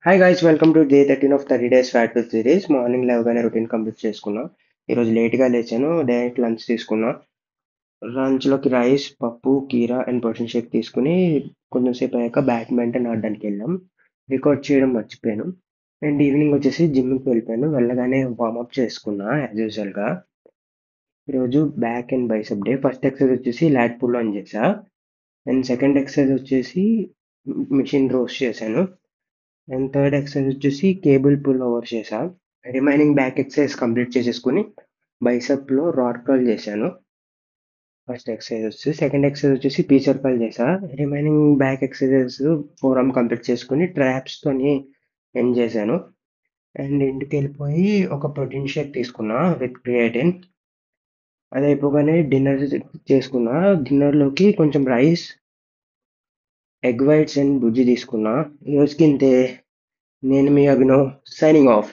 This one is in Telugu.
Hi guys welcome to day 13 of 30 days fat loss series. Morning లేవగానే రొటీన్ కంప్లీట్ చేసుకున్నా. ఈరోజు లేట్గా లేచాను. డైరెక్ట్ లంచ్ తీసుకున్నా. లంచ్లోకి రైస్, పప్పు, కీరా అండ్ ప్రోటీన్ షేక్ తీసుకుని కొంచెం సేపు అయ్యాక బ్యాడ్మింటన్ ఆడడానికి వెళ్ళాం. రికార్డ్ చేయడం మర్చిపోయాను. అండ్ ఈవినింగ్ వచ్చేసి జిమ్కి వెళ్ళిపోయాను. వెళ్ళగానే వార్మప్ చేసుకున్నా యాజ్ యూజువల్గా. ఈరోజు back and bicep day. First exercise వచ్చేసి లాట్ పుల్ ఆన్ చేసా. అండ్ సెకండ్ ఎక్సర్సైజ్ వచ్చేసి మిషన్ రోస్ చేశాను. అండ్ థర్డ్ ఎక్సర్సైజ్ వచ్చేసి కేబుల్ పుల్ ఓవర్ చేశా. రిమైనింగ్ బ్యాక్ ఎక్సర్సైజ్ కంప్లీట్ చేసేసుకుని బైసెప్లో రాడ్ కర్ల్ చేశాను. ఫస్ట్ ఎక్సర్సైజ్ వచ్చి సెకండ్ ఎక్సర్సైజ్ వచ్చేసి పీ సర్కిల్ చేశా. Remaining back exercises four arm complete చేసుకుని ట్రాప్స్తోని ఎండ్ చేశాను. అండ్ ఇంటికి వెళ్ళిపోయి ఒక ప్రోటీన్ షేక్ తీసుకున్నా విత్ క్రియేటిన్. అది అయిపోగానే డిన్నర్ చేసుకున్నా. డిన్నర్లోకి కొంచెం రైస్, ఎగ్ వైట్స్ అండ్ బుజ్జి తీసుకున్నా. ఈరోజుకి ఇంతే. నేను మీ అభినవ్, సైనింగ్ ఆఫ్.